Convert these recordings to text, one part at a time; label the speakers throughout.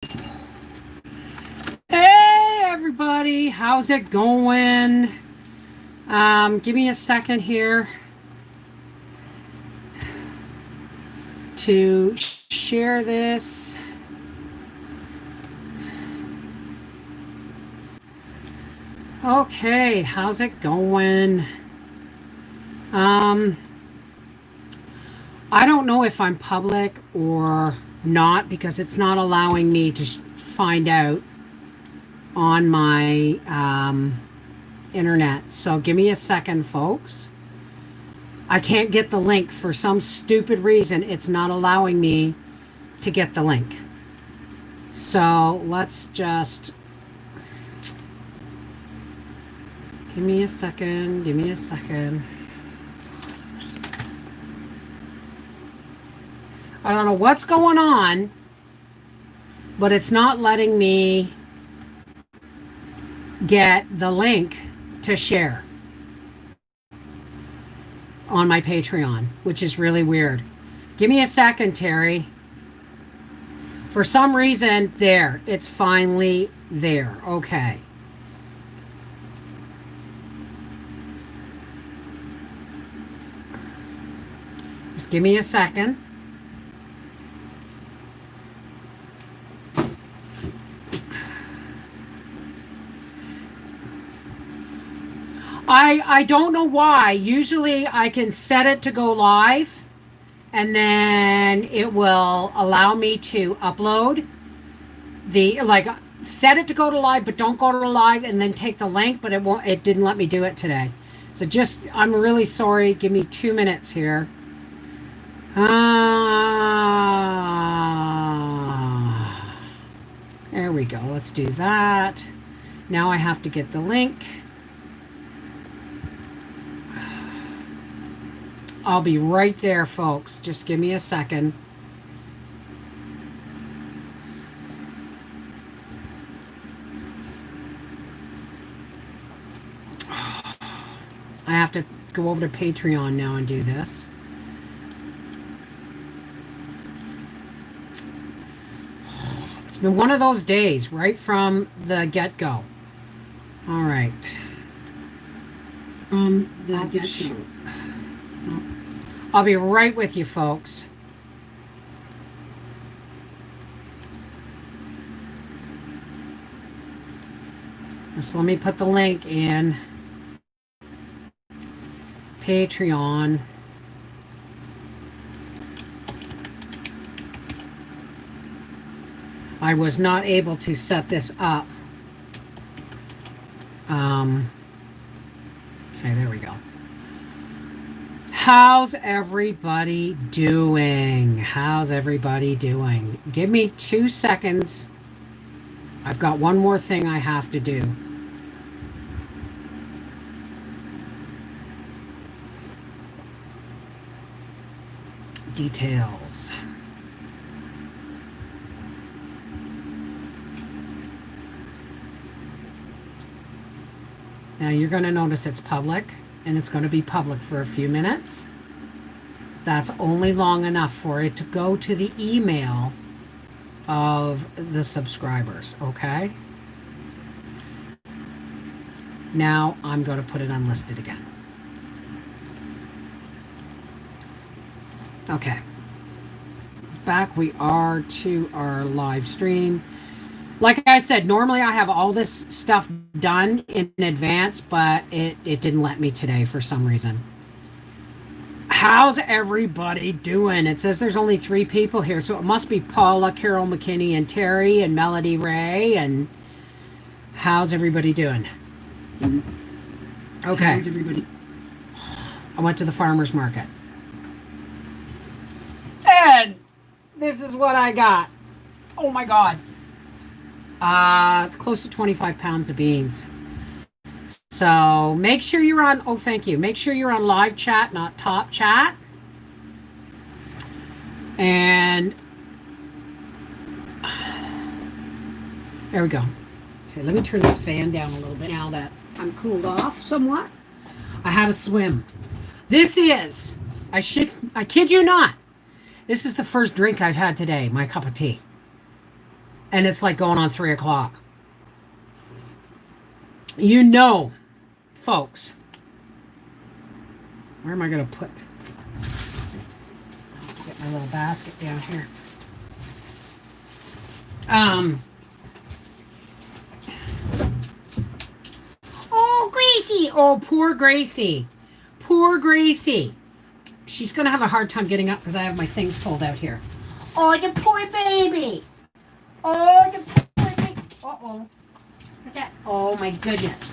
Speaker 1: Hey everybody, how's it going? Give me a second here to share this. Okay, how's it going? I don't know if I'm public or not because it's not allowing me to find out on my internet. So give me a second, folks. I can't get the link for some stupid reason. It's not allowing me to get the link. So let's just give me a second. Give me a second. I don't know what's going on, but it's not letting me get the link to share on my Patreon, which is really weird. Give me a second, Terry. For some reason, there, it's finally there. Okay. Just give me a second. I don't know why. Usually I can set it to go live and then it will allow me to upload set it to go to live, but don't go to live and then take the link, but it didn't let me do it today. So I'm really sorry. Give me 2 minutes here. There we go. Let's do that. Now I have to get the link. I'll be right there, folks. Just give me a second. I have to go over to Patreon now and do this. It's been one of those days right from the get-go. All right. I'll be right with you, folks. So let me put the link in Patreon. I was not able to set this up. Okay, there we go. How's everybody doing? How's everybody doing? Give me 2 seconds. I've got one more thing I have to do. Details. Now you're going to notice it's public. And it's going to be public for a few minutes. That's only long enough for it to go to the email of the subscribers, okay? Now I'm going to put it unlisted again. Okay. Back we are to our live stream. Like I said, normally I have all this stuff done in advance, but it didn't let me today for some reason. How's everybody doing? It says there's only 3 people here, so it must be Paula, Carol McKinney, and Terry, and Melody Ray. And how's everybody doing? Okay. How's everybody? I went to the farmer's market. And this is what I got. Oh my God. It's close to 25 pounds of beans. So make sure you're on, oh, thank you. Make sure you're on live chat, not top chat. And there we go. Okay, let me turn this fan down a little bit now that I'm cooled off somewhat. I had a swim. This is, I kid you not, this is the first drink I've had today, my cup of tea. And it's like going on 3 o'clock. You know, folks, where am I going to put? Get my little basket down here. Oh, Gracie. Oh, poor Gracie. Poor Gracie. She's going to have a hard time getting up because I have my things pulled out here. Oh, the poor baby. Oh, the poor baby. Uh-oh. Oh, my goodness.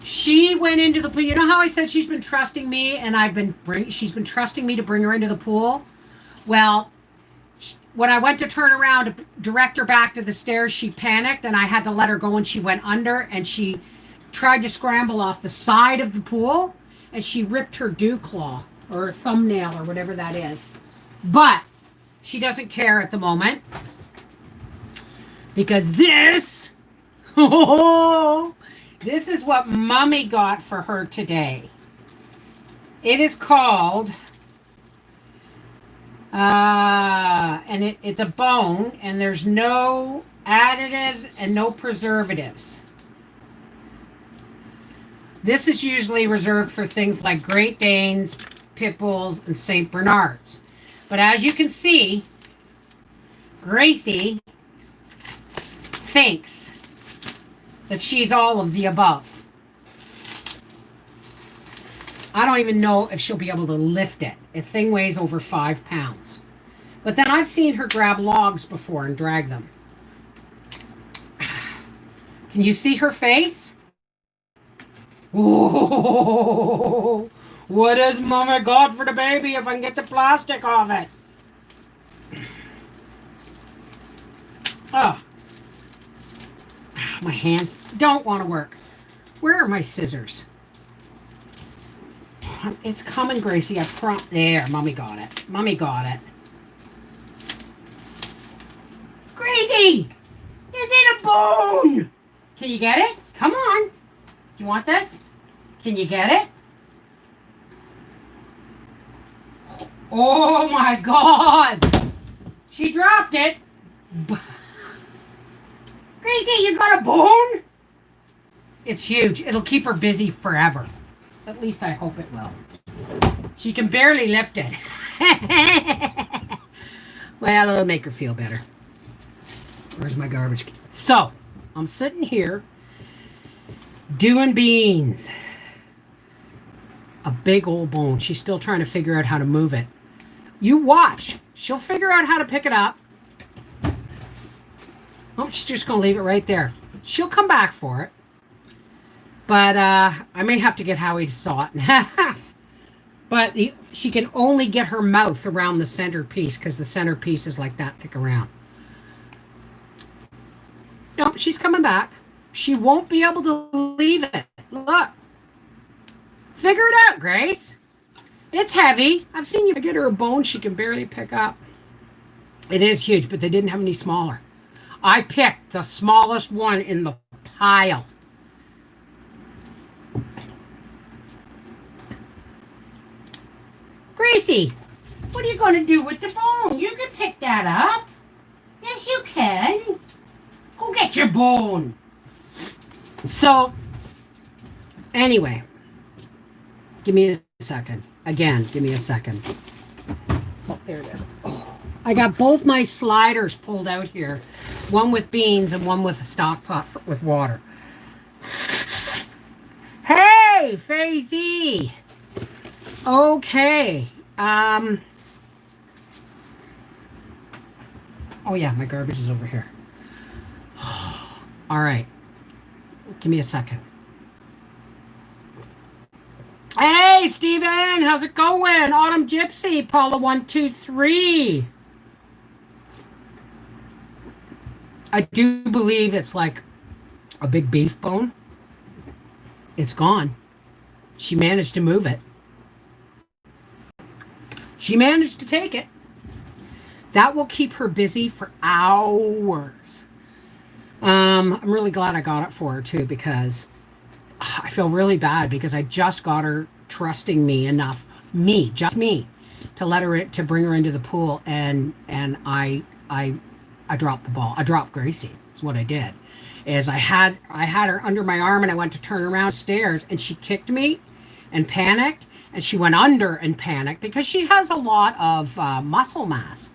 Speaker 1: She went into the pool. You know how I said she's been trusting me and she's been trusting me to bring her into the pool? Well, when I went to turn around to direct her back to the stairs, she panicked and I had to let her go and she went under and she tried to scramble off the side of the pool and she ripped her dew claw or her thumbnail or whatever that is. But she doesn't care at the moment because this is what Mommy got for her today. It is called and it's a bone and there's no additives and no preservatives. This is usually reserved for things like Great Danes, Pit Bulls, and St. Bernards. But as you can see, Gracie thinks that she's all of the above. I don't even know if she'll be able to lift it. The thing weighs over 5 pounds. But then I've seen her grab logs before and drag them. Can you see her face? Whoa! What has Mama got for the baby if I can get the plastic off it? Oh. My hands don't want to work. Where are my scissors? It's coming, Gracie. There, Mommy got it. Mommy got it. Gracie! It's in a bone! Can you get it? Come on. Do you want this? Can you get it? Oh my God! She dropped it. Gracie, you got a bone? It's huge. It'll keep her busy forever. At least I hope it will. She can barely lift it. Well, it'll make her feel better. Where's my garbage can? So, I'm sitting here doing beans. A big old bone. She's still trying to figure out how to move it. You watch. She'll figure out how to pick it up. Oh, she's just going to leave it right there. She'll come back for it. But I may have to get Howie to saw it in half. But she can only get her mouth around the centerpiece because the centerpiece is like that thick around. Nope, she's coming back. She won't be able to leave it. Look. Figure it out, Grace. It's heavy. I've seen you get her a bone she can barely pick up. It is huge, but they didn't have any smaller. I picked the smallest one in the pile. Gracie, what are you going to do with the bone? You can pick that up. Yes, you can. Go get your bone. So, anyway, give me a second. Again, give me a second. Oh, there it is. Oh, I got both my sliders pulled out here. One with beans and one with a stock pot with water. Hey, Faisy. Okay. Oh yeah, my garbage is over here. All right. Give me a second. Hey, Steven, how's it going? Autumn Gypsy, Paula 123. I do believe it's like a big beef bone. It's gone. She managed to move it. She managed to take it. That will keep her busy for hours. I'm really glad I got it for her too, because I feel really bad because I just got her trusting me enough, just me, to let her to bring her into the pool, and I I dropped the ball. I dropped Gracie. Is what I did. Is I had her under my arm and I went to turn around stairs and she kicked me and panicked and she went under and panicked because she has a lot of muscle mass.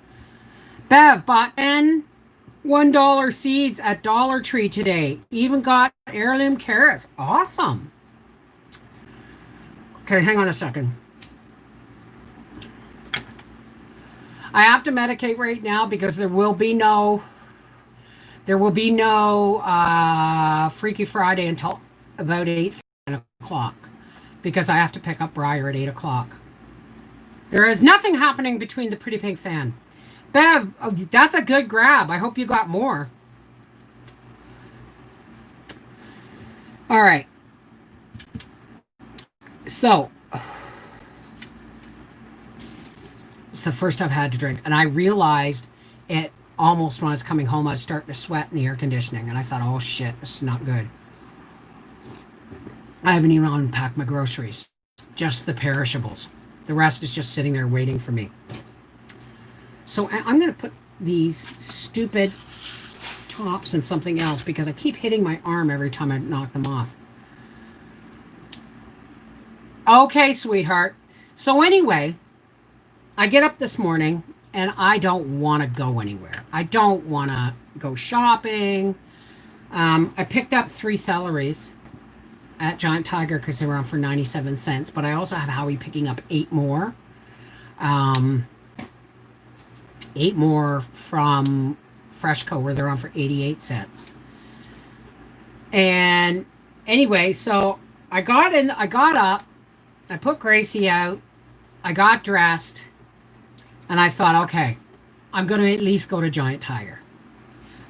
Speaker 1: Bev bought 10 $1 seeds at Dollar Tree today. Even got heirloom carrots. Awesome. Okay, hang on a second. I have to medicate right now because there will be no Freaky Friday until about 9 o'clock because I have to pick up Briar at 8 o'clock. There is nothing happening between the Pretty Pink Fan. Bev, oh, that's a good grab. I hope you got more. All right. So, it's the first I've had to drink. And I realized it almost when I was coming home, I was starting to sweat in the air conditioning. And I thought, oh shit, this is not good. I haven't even unpacked my groceries. Just the perishables. The rest is just sitting there waiting for me. So I'm going to put these stupid tops in something else because I keep hitting my arm every time I knock them off. Okay, sweetheart. So anyway, I get up this morning and I don't want to go anywhere. I don't want to go shopping. I picked up 3 celeries at Giant Tiger because they were on for 97 cents. But I also have Howie picking up 8 more. 8 more from Freshco where they're on for 88 cents. And anyway, so I got up, I put Gracie out, I got dressed, and I thought, okay, I'm going to at least go to Giant Tiger.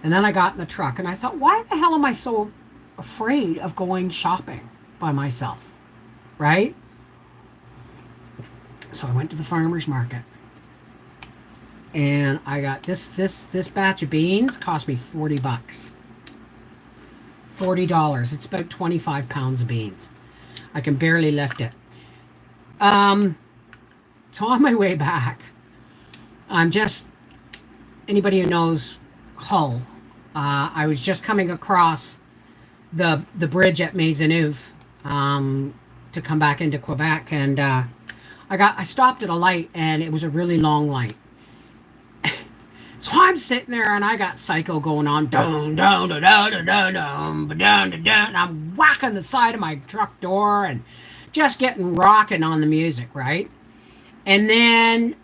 Speaker 1: And then I got in the truck and I thought, why the hell am I so afraid of going shopping by myself? Right? So I went to the farmer's market. And I got this batch of beans cost me $40. $40. It's about 25 pounds of beans. I can barely lift it. So on my way back, I'm just, anybody who knows Hull, I was just coming across the bridge at Maisonneuve to come back into Quebec, and I stopped at a light, and it was a really long light. So I'm sitting there and I got Psycho going on, and I'm whacking the side of my truck door and just getting rocking on the music, right? And then,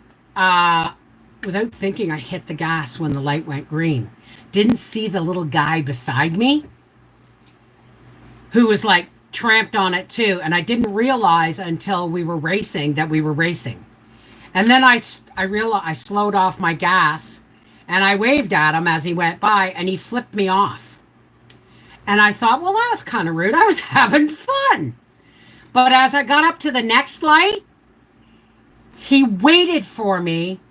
Speaker 1: without thinking, I hit the gas when the light went green. Didn't see the little guy beside me who was like tramped on it too. And I didn't realize until we were racing that we were racing. And then I realized I slowed off my gas. And I waved at him as he went by, and he flipped me off. And I thought, well, that was kind of rude. I was having fun. But as I got up to the next light, he waited for me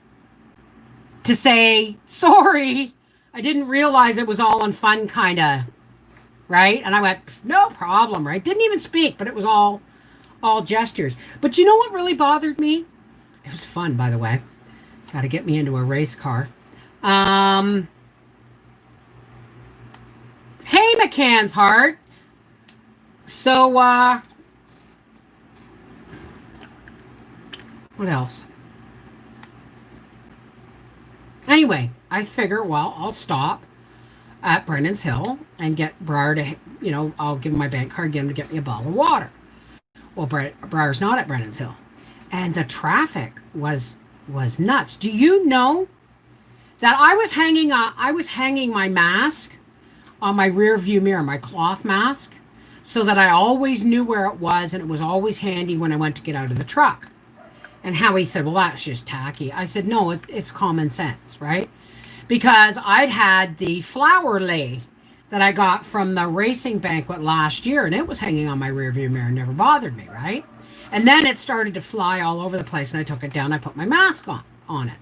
Speaker 1: to say, sorry, I didn't realize it was all in fun, kind of, right? And I went, no problem, right? Didn't even speak, but it was all gestures. But you know what really bothered me? It was fun, by the way. Got to get me into a race car. Hey, McCann's heart. So, what else? Anyway, I figure, well, I'll stop at Brennan's Hill and get Briar to, I'll give him my bank card, get him to get me a bottle of water. Well, Briar's not at Brennan's Hill. And the traffic was nuts. Do you know that I was hanging my mask on my rear view mirror, my cloth mask, so that I always knew where it was, and it was always handy when I went to get out of the truck. And Howie said, well, that's just tacky. I said, no, it's common sense, right? Because I'd had the flower lei that I got from the racing banquet last year, and it was hanging on my rear view mirror, never bothered me, right? And then it started to fly all over the place, and I took it down, I put my mask on it.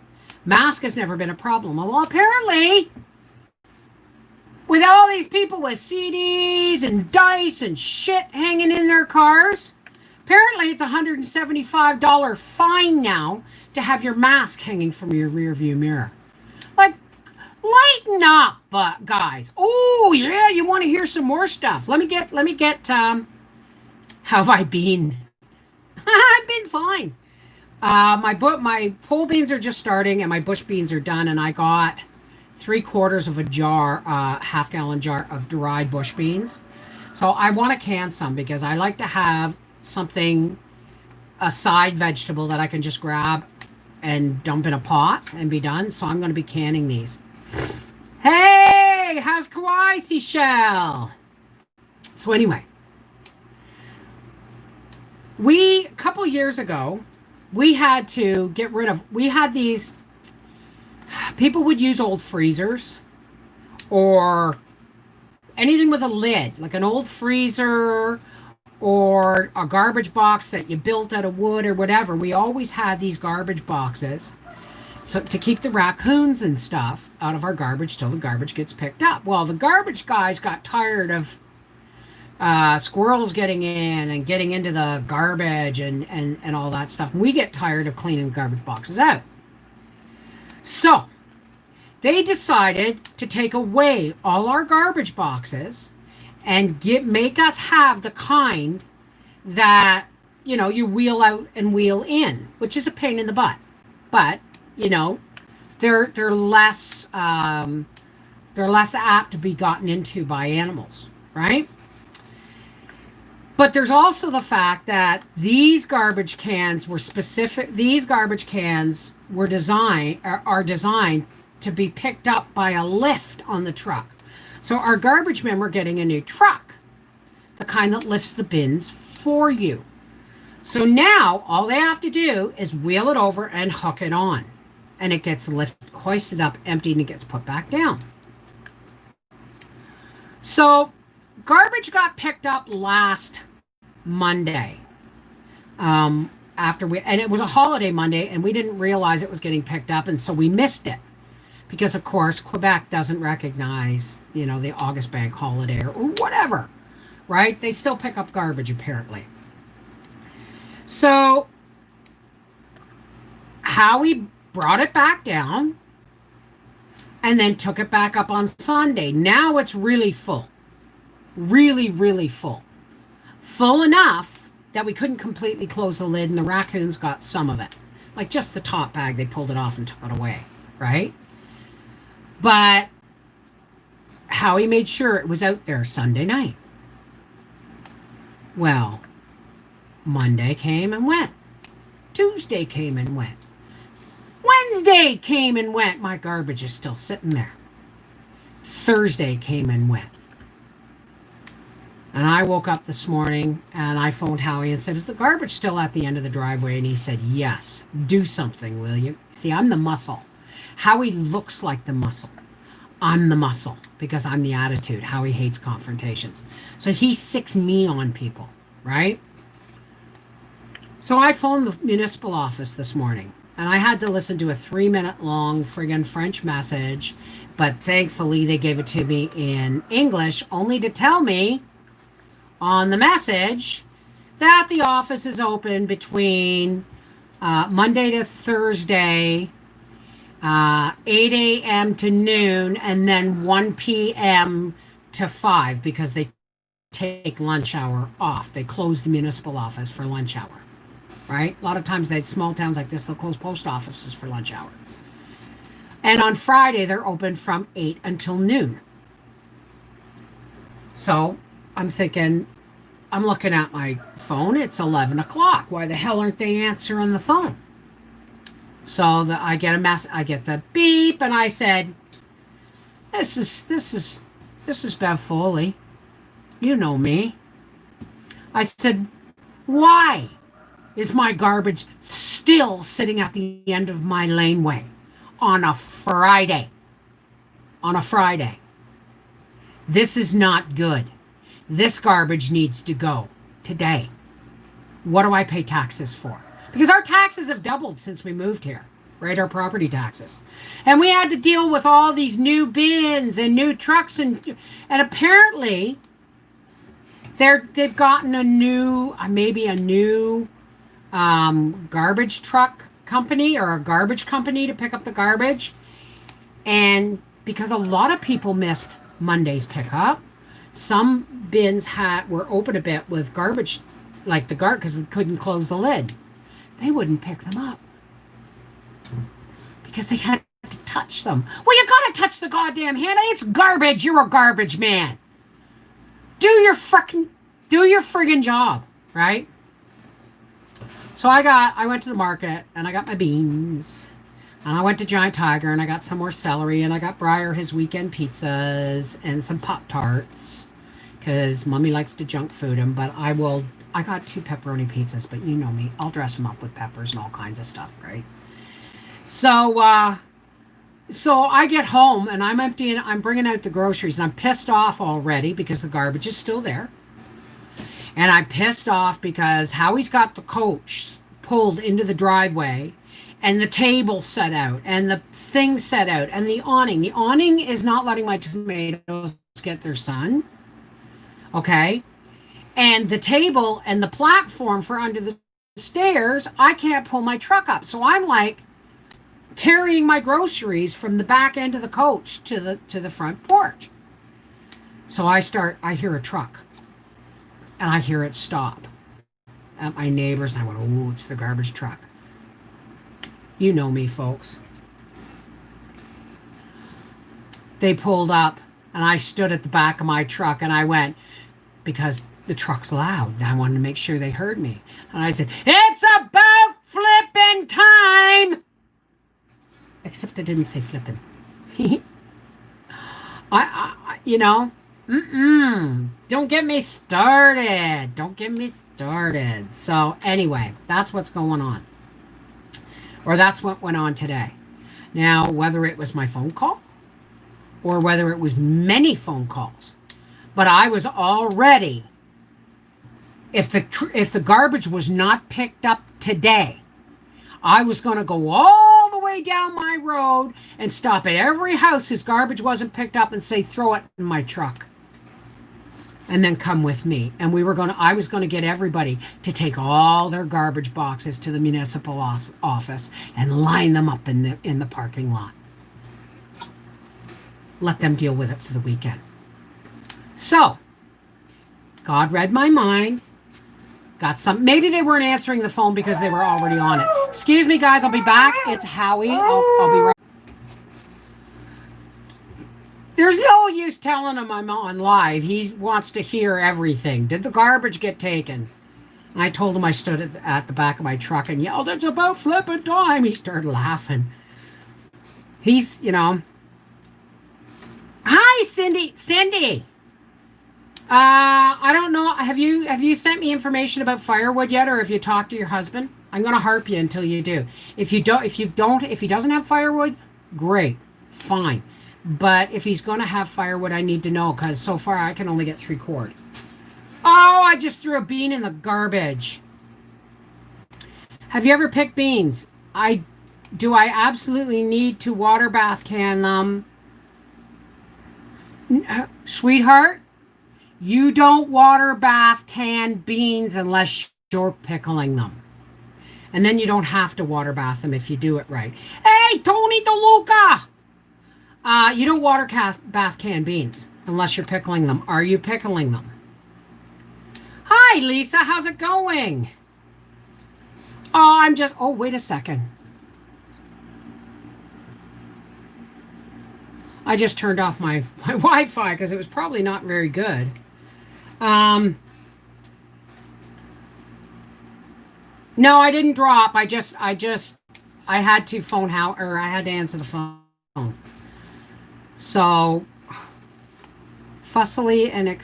Speaker 1: Mask has never been a problem. Well, apparently, with all these people with CDs and dice and shit hanging in their cars, apparently it's a $175 fine now to have your mask hanging from your rear view mirror. Like, Lighten up, guys. Oh yeah, you want to hear some more stuff? Let me get. How have I been? I've been fine. My pole beans are just starting, and my bush beans are done, and I got 3/4 of a jar, half-gallon jar of dried bush beans. So I want to can some because I like to have something, a side vegetable that I can just grab and dump in a pot and be done. So I'm going to be canning these. Hey, how's Kauai, Seashell? So anyway, a couple years ago, we had to get rid of, we had these, people would use old freezers or anything with a lid, like an old freezer or a garbage box that you built out of wood or whatever. We always had these garbage boxes so to keep the raccoons and stuff out of our garbage till the garbage gets picked up. Well, the garbage guys got tired of squirrels getting in and getting into the garbage and all that stuff. And we get tired of cleaning the garbage boxes out. So they decided to take away all our garbage boxes and make us have the kind that, you know, you wheel out and wheel in, which is a pain in the butt. But, you know, they're less apt to be gotten into by animals, right? But there's also the fact that these garbage cans were designed to be picked up by a lift on the truck. So our garbage men were getting a new truck, the kind that lifts the bins for you. So now all they have to do is wheel it over and hook it on, and it gets hoisted up, emptied, and it gets put back down. So garbage got picked up last Monday. And it was a holiday Monday, and we didn't realize it was getting picked up, and so we missed it. Because, of course, Quebec doesn't recognize, you know, the August bank holiday or whatever, right? They still pick up garbage, apparently. So, Howie brought it back down and then took it back up on Sunday. Now it's really full. Really, really full. Full enough that we couldn't completely close the lid, and the raccoons got some of it. Like just the top bag, they pulled it off and took it away, right? But Howie made sure it was out there Sunday night. Well, Monday came and went. Tuesday came and went. Wednesday came and went. My garbage is still sitting there. Thursday came and went. And I woke up this morning and I phoned Howie and said, "Is the garbage still at the end of the driveway?" And he said, "Yes. Do something, will you?" See, I'm the muscle. Howie looks like the muscle. I'm the muscle because I'm the attitude. Howie hates confrontations. So he sicks me on people, right? So I phoned the municipal office this morning, and I had to listen to a 3-minute long friggin' French message, but thankfully they gave it to me in English, only to tell me on the message that the office is open between Monday to Thursday, 8 a.m. to noon, and then 1 p.m. to 5, because they take lunch hour off. They close the municipal office for lunch hour, right? A lot of times, small towns like this, they'll close post offices for lunch hour. And on Friday, they're open from 8 until noon. So I'm thinking, I'm looking at my phone. It's 11 o'clock. Why the hell aren't they answering the phone? So I get I get the beep, and I said, This is Bev Foley. You know me. I said, "Why is my garbage still sitting at the end of my laneway on a Friday? On a Friday. This is not good. This garbage needs to go today. What do I pay taxes for?" Because our taxes have doubled since we moved here, right? Our property taxes. And we had to deal with all these new bins and new trucks, and apparently they've gotten a new, garbage truck company or a garbage company to pick up the garbage. And because a lot of people missed Monday's pickup. Some bins were open a bit with garbage, like the because they couldn't close the lid. They wouldn't pick them up because they had to touch them. Well, you gotta touch the goddamn hand. It's garbage. You're a garbage man. Do your friggin' job, right? So I went to the market and I got my beans. And I went to Giant Tiger and I got some more celery and I got Briar his weekend pizzas and some Pop-Tarts because Mommy likes to junk food them. But I got 2 pepperoni pizzas, but you know me. I'll dress them up with peppers and all kinds of stuff, right? So, so I get home and I'm bringing out the groceries and I'm pissed off already because the garbage is still there. And I'm pissed off because Howie's got the coach pulled into the driveway and the table set out, and the thing set out, and the awning. The awning is not letting my tomatoes get their sun. Okay? And the table and the platform for under the stairs, I can't pull my truck up. So I'm like carrying my groceries from the back end of the coach to the front porch. So I hear a truck. And I hear it stop at my neighbor's, and I went, oh, it's the garbage truck. You know me, folks. They pulled up, and I stood at the back of my truck, and I went, because the truck's loud, and I wanted to make sure they heard me. And I said, it's about flipping time! Except I didn't say flipping. You know, don't get me started. Don't get me started. So anyway, that's what's going on. Or that's what went on today. Now, whether it was my phone call or whether it was many phone calls, but I was already, if the garbage was not picked up today, I was going to go all the way down my road and stop at every house whose garbage wasn't picked up and say, throw it in my truck. And then come with me. And I was going to get everybody to take all their garbage boxes to the municipal office and line them up in the parking lot. Let them deal with it for the weekend. So, God read my mind. Maybe they weren't answering the phone because they were already on it. Excuse me, guys, I'll be back. It's Howie. I'll be right. There's no use telling him I'm on live. He wants to hear everything. Did the garbage get taken? And I told him I stood at the back of my truck and yelled, it's about flipping time. He started laughing. He's, you know. Hi, Cindy. Cindy. I don't know. Have you sent me information about firewood yet, or have you talked to your husband? I'm going to harp you until you do. If he doesn't have firewood, great, fine. But if he's going to have firewood, I need to know, because so far I can only get 3/4. Oh, I just threw a bean in the garbage. Have you ever picked beans? Do I absolutely need to water bath can them? Sweetheart, you don't water bath canned beans unless you're pickling them. And then you don't have to water bath them if you do it right. Hey, Tony DeLuca! You don't water bath canned beans unless you're pickling them. Are you pickling them? Hi, Lisa. How's it going? Oh, wait a second. I just turned off my Wi-Fi because it was probably not very good. No, I didn't drop. I had to I had to answer the phone. So, fussily and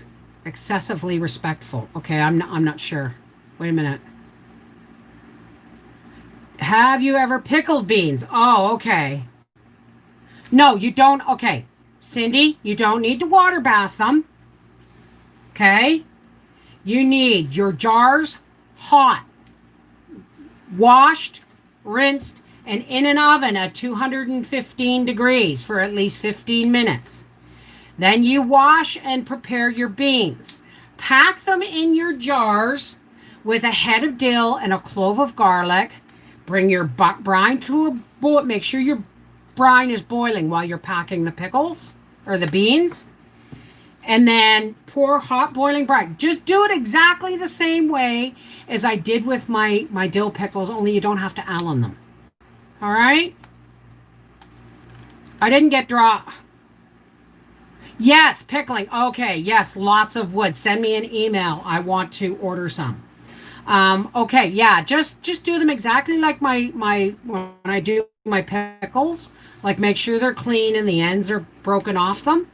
Speaker 1: excessively respectful. Okay, I'm not sure. Wait a minute. Have you ever pickled beans? Oh, okay. No, you don't. Okay, Cindy, you don't need to water bath them. Okay? You need your jars hot, washed, rinsed, and in an oven at 215 degrees for at least 15 minutes. Then you wash and prepare your beans. Pack them in your jars with a head of dill and a clove of garlic. Bring your brine to a boil. Make sure your brine is boiling while you're packing the pickles or the beans. And then pour hot boiling brine. Just do it exactly the same way as I did with my dill pickles, only you don't have to Allen them. All right? I didn't get dry. Yes, pickling. Okay, yes, lots of wood. Send me an email. I want to order some. Okay, yeah, just do them exactly like my when I do my pickles. Like make sure they're clean and the ends are broken off them.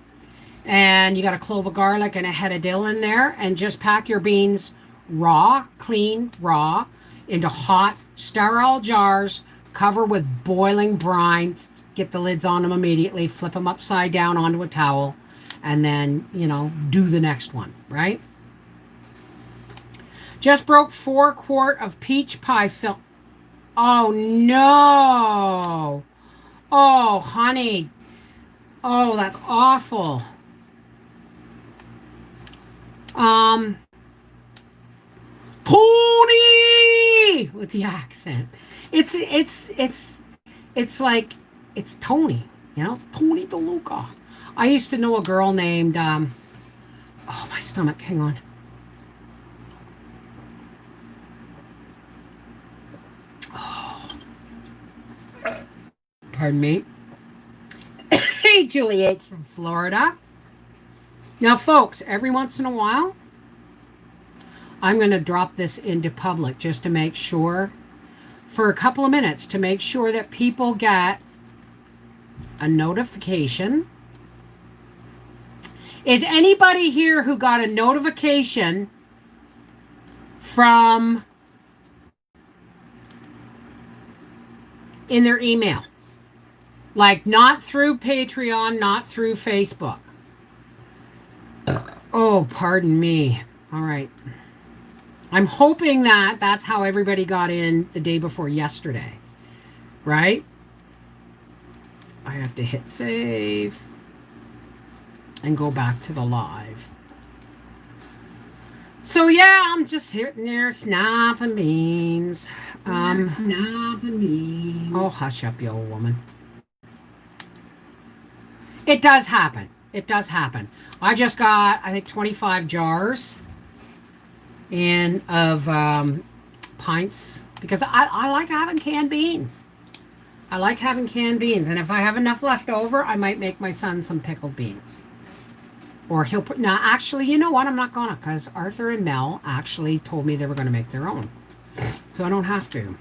Speaker 1: And you got a clove of garlic and a head of dill in there, and just pack your beans raw, clean, raw, into hot, sterile jars, cover with boiling brine, get the lids on them immediately, flip them upside down onto a towel, and then, do the next one, right? Just broke 4 quart of peach pie fill. Oh, no. Oh, honey. Oh, that's awful. Tony with the accent. It's like it's Tony, Tony DeLuca. I used to know a girl named oh, my stomach, hang on. Oh. Pardon me. Hey, Juliet from Florida. Now, folks, every once in a while, I'm going to drop this into public just to make sure, for a couple of minutes, to make sure that people get a notification. Is anybody here who got a notification from in their email? Like not through Patreon, not through Facebook. Oh, pardon me. All right. I'm hoping that that's how everybody got in the day before yesterday, right? I have to hit save and go back to the live. So yeah, I'm just sitting there snapping beans. Snapping beans. Oh, hush up, you old woman. It does happen. It does happen. I just got, I think, 25 jars of pints because I like having canned beans. I like having canned beans, and if I have enough left over, I might make my son some pickled beans. Or he'll put, now actually, you know what, I'm not gonna, because Arthur and Mel actually told me they were gonna make their own. So I don't have to.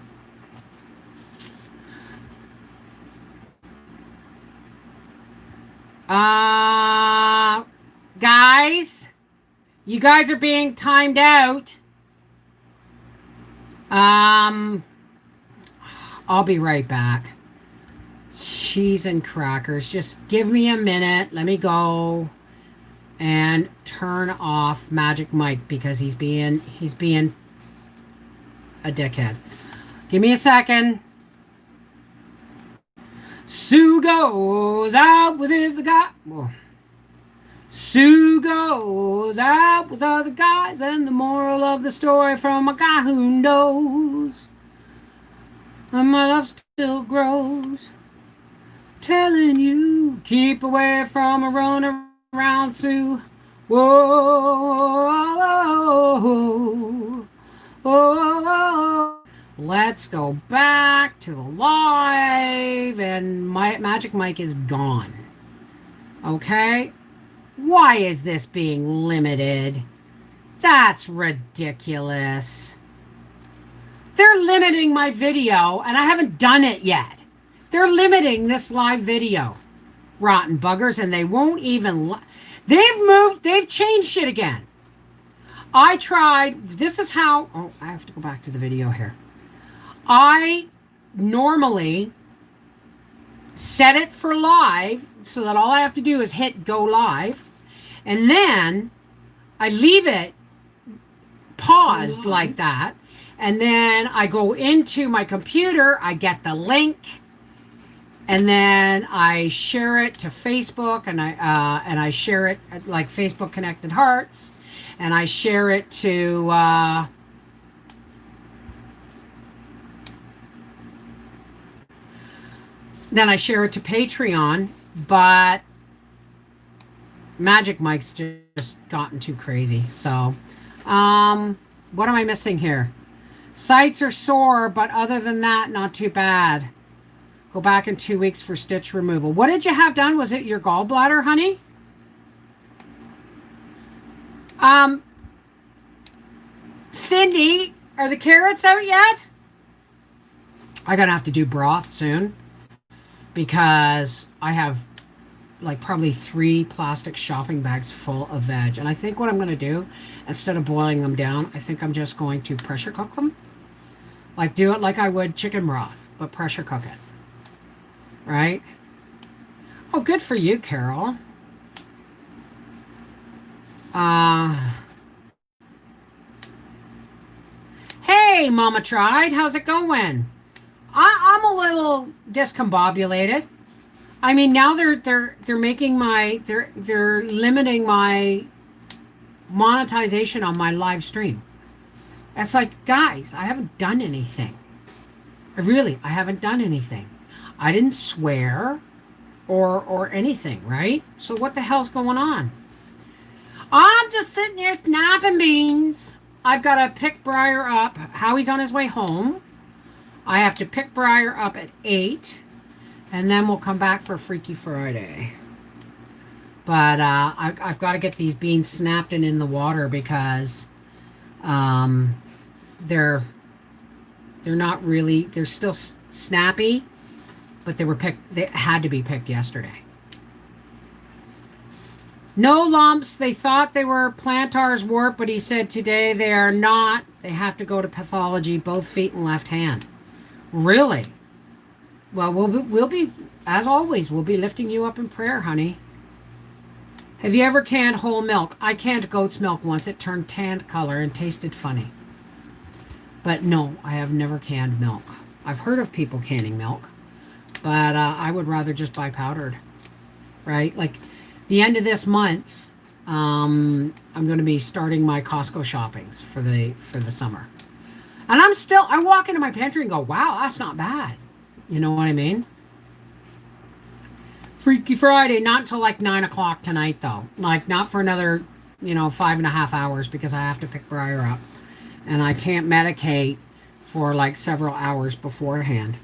Speaker 1: Guys, you guys are being timed out. I'll be right back. Cheese and crackers. Just give me a minute. Let me go and turn off Magic Mike because he's being a dickhead. Give me a second. Sue goes out with the guy. Whoa. Sue goes out with other guys, and the moral of the story from a guy who knows, and my love still grows. Telling you, keep away from a run around Sue. Whoa, whoa. Let's go back to the live, and my Magic Mike is gone. Okay? Why is this being limited? That's ridiculous. They're limiting my video, and I haven't done it yet. They're limiting this live video. Rotten buggers, and they won't even... They've changed shit again. I tried... This is how... Oh, I have to go back to the video here. I normally set it for live so that all I have to do is hit go live, and then I leave it paused like that, and then I go into my computer, I get the link, and then I share it to Facebook, and I share it at, like, Facebook Connected Hearts, and I share it to Then I share it to Patreon, but Magic Mike's just gotten too crazy. So, what am I missing here? Sites are sore, but other than that, not too bad. Go back in 2 weeks for stitch removal. What did you have done? Was it your gallbladder, honey? Cindy, are the carrots out yet? I'm gonna have to do broth soon because I have like probably 3 plastic shopping bags full of veg. And I think what I'm going to do, instead of boiling them down, I think I'm just going to pressure cook them. Like do it like I would chicken broth, but pressure cook it. Right? Oh, good for you, Carol. Hey, Mama Tried. How's it going? I'm a little discombobulated. I mean, now they're making they're limiting my monetization on my live stream. It's like, guys, I haven't done anything. I haven't done anything. I didn't swear or anything, right? So what the hell's going on? I'm just sitting there snapping beans. I've got to pick Briar up. Howie's on his way home. I have to pick Briar up at 8. And then we'll come back for Freaky Friday. But I've got to get these beans snapped and in the water because they're not really, they're still snappy, but they had to be picked yesterday. No lumps. They thought they were plantar's wart, but he said today they are not. They have to go to pathology, both feet and left hand. Really? Well, we'll be, as always, we'll be lifting you up in prayer, honey. Have you ever canned whole milk? I canned goat's milk once. It turned tanned color and tasted funny. But no, I have never canned milk. I've heard of people canning milk, but I would rather just buy powdered, right? Like the end of this month, I'm going to be starting my Costco shoppings for the summer. And I walk into my pantry and go, wow, that's not bad. You know what I mean? Freaky Friday, not until like 9 o'clock tonight, though. Like, not for another, 5.5 hours because I have to pick Briar up. And I can't medicate for like several hours beforehand.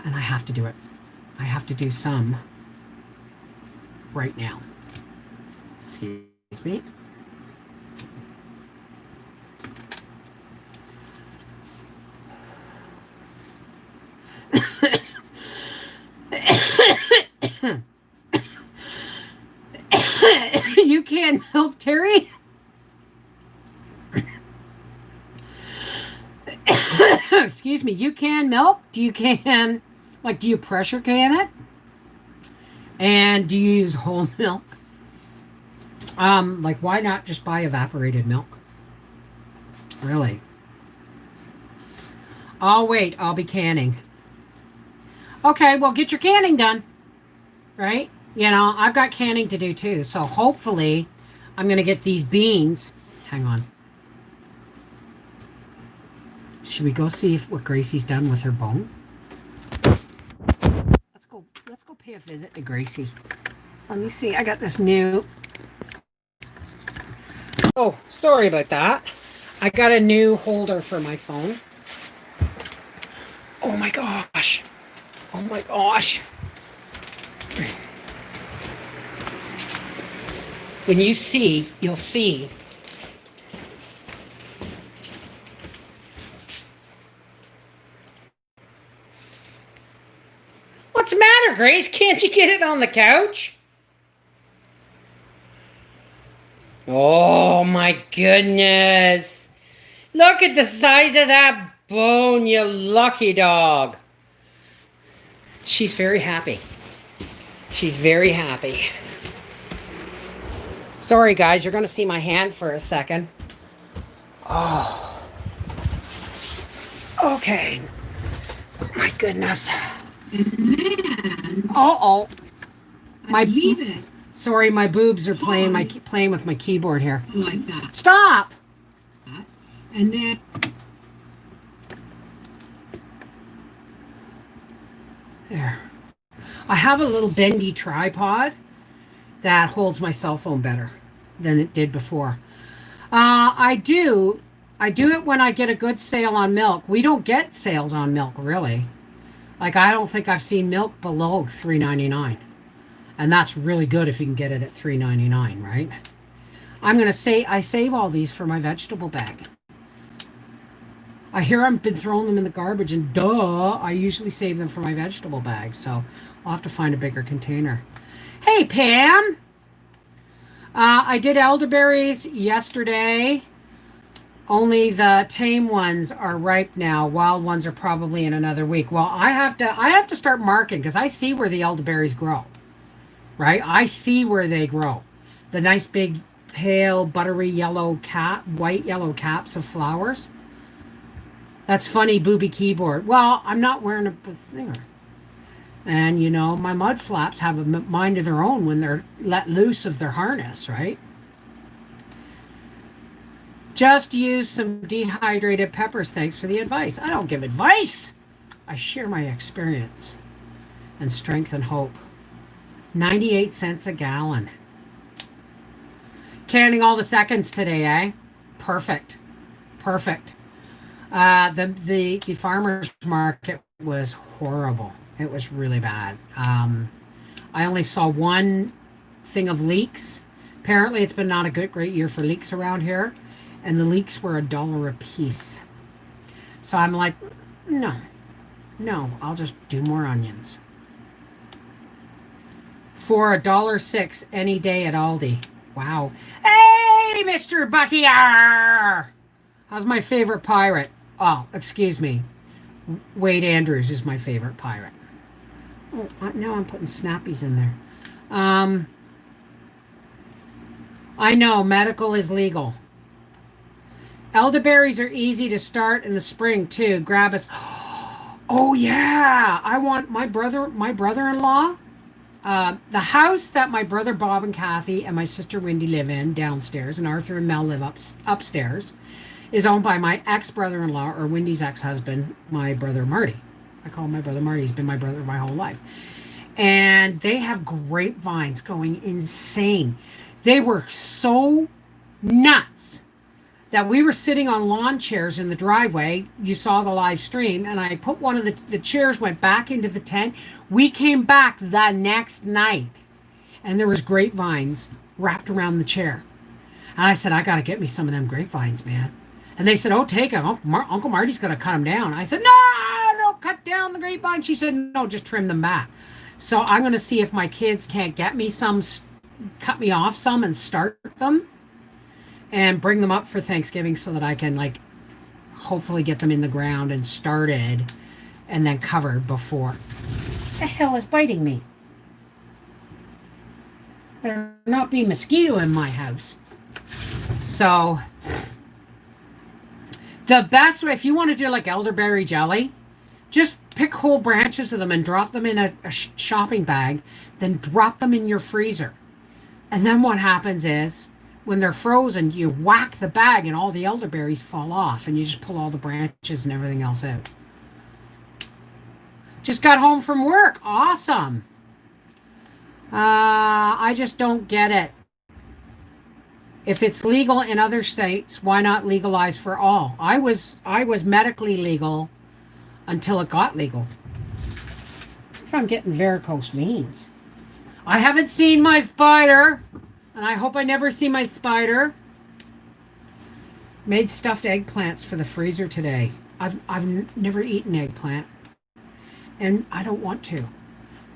Speaker 1: And I have to do it. I have to do some right now. Excuse me. You can milk, Terry? Excuse me, you can milk? Do you pressure can it? And do you use whole milk? Why not just buy evaporated milk? Really? I'll wait, I'll be canning. Okay, well, get your canning done, right? I've got canning to do too. So hopefully I'm going to get these beans. Hang on. Should we go see what Gracie's done with her bone? Let's go pay a visit to Gracie. Let me see. I got this new. Oh, sorry about that. I got a new holder for my phone. Oh my gosh. Oh my gosh. When you see, you'll see. What's the matter, Grace? Can't you get it on the couch? Oh my goodness. Look at the size of that bone, you lucky dog. She's very happy. She's very happy. Sorry, guys, you're going to see my hand for a second. Oh. Okay. My goodness. Uh-oh. Sorry, my boobs are playing with my keyboard here.
Speaker 2: Like that.
Speaker 1: Stop.
Speaker 2: And then
Speaker 1: There. I have a little bendy tripod that holds my cell phone better than it did before. I do. I do it when I get a good sale on milk. We don't get sales on milk, really. Like, I don't think I've seen milk below $3.99. And that's really good if you can get it at $3.99, right? I'm going to say I save all these for my vegetable bag. I hear I've been throwing them in the garbage, and duh, I usually save them for my vegetable bag. So I'll have to find a bigger container. Hey, Pam. I did elderberries yesterday. Only the tame ones are ripe now. Wild ones are probably in another week. Well, I have to start marking because I see where the elderberries grow. Right? I see where they grow. The nice big pale buttery yellow white yellow caps of flowers. That's funny, booby keyboard. Well, I'm not wearing a thinger. And, you know, my mud flaps have a mind of their own when they're let loose of their harness, right? Just use some dehydrated peppers. Thanks for the advice. I don't give advice. I share my experience and strength and hope. 98 cents a gallon. Counting all the seconds today, eh? Perfect. Perfect. The farmer's market was horrible. It was really bad. I only saw one thing of leeks. Apparently, it's been not a great year for leeks around here, and the leeks were $1 a piece. So I'm like, no, I'll just do more onions. For $1.06 any day at Aldi. Wow. Hey, Mr. Bucky! How's my favorite pirate? Oh, excuse me. Wade Andrews is my favorite pirate. Oh, now I'm putting snappies in there. I know, medical is legal. Elderberries are easy to start in the spring, too. Grab us. Oh, yeah. I want my brother-in-law. The house that my brother Bob and Kathy and my sister Wendy live in downstairs, and Arthur and Mel live upstairs, is owned by my ex-brother-in-law, or Wendy's ex-husband, my brother Marty. I call him my brother Marty. He's been my brother my whole life. And they have grapevines going insane. They were so nuts that we were sitting on lawn chairs in the driveway. You saw the live stream, and I put one of the chairs, went back into the tent. We came back the next night, and there was grapevines wrapped around the chair. And I said, I got to get me some of them grapevines, man. And they said, oh, take them. Uncle Marty's going to cut them down. I said, no, don't cut down the grapevine. She said, no, just trim them back. So I'm going to see if my kids can't get me some, cut me off some and start them and bring them up for Thanksgiving so that I can, like, hopefully get them in the ground and started and then covered before. The hell is biting me? Better not be a mosquito in my house. So the best way, if you want to do like elderberry jelly, just pick whole branches of them and drop them in a shopping bag, then drop them in your freezer. And then what happens is, when they're frozen, you whack the bag and all the elderberries fall off, and you just pull all the branches and everything else out. Just got home from work. Awesome. I just don't get it. If it's legal in other states, why not legalize for all? I was medically legal until it got legal. If I'm getting varicose veins. I haven't seen my spider, and I hope I never see my spider. Made stuffed eggplants for the freezer today. I've never eaten eggplant, and I don't want to,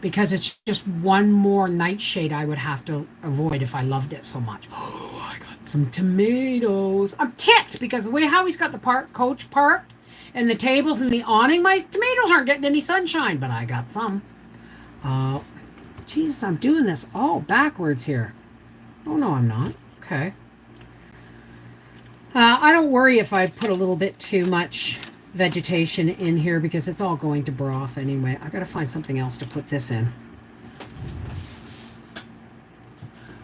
Speaker 1: because it's just one more nightshade I would have to avoid if I loved it so much. Oh, I got some tomatoes. I'm ticked because the way how he's got the coach parked and the tables and the awning, my tomatoes aren't getting any sunshine, but I got some. Jesus, I'm doing this all backwards here. Oh, no, I'm not. Okay. I don't worry if I put a little bit too much vegetation in here because it's all going to broth anyway. I gotta find something else to put this in.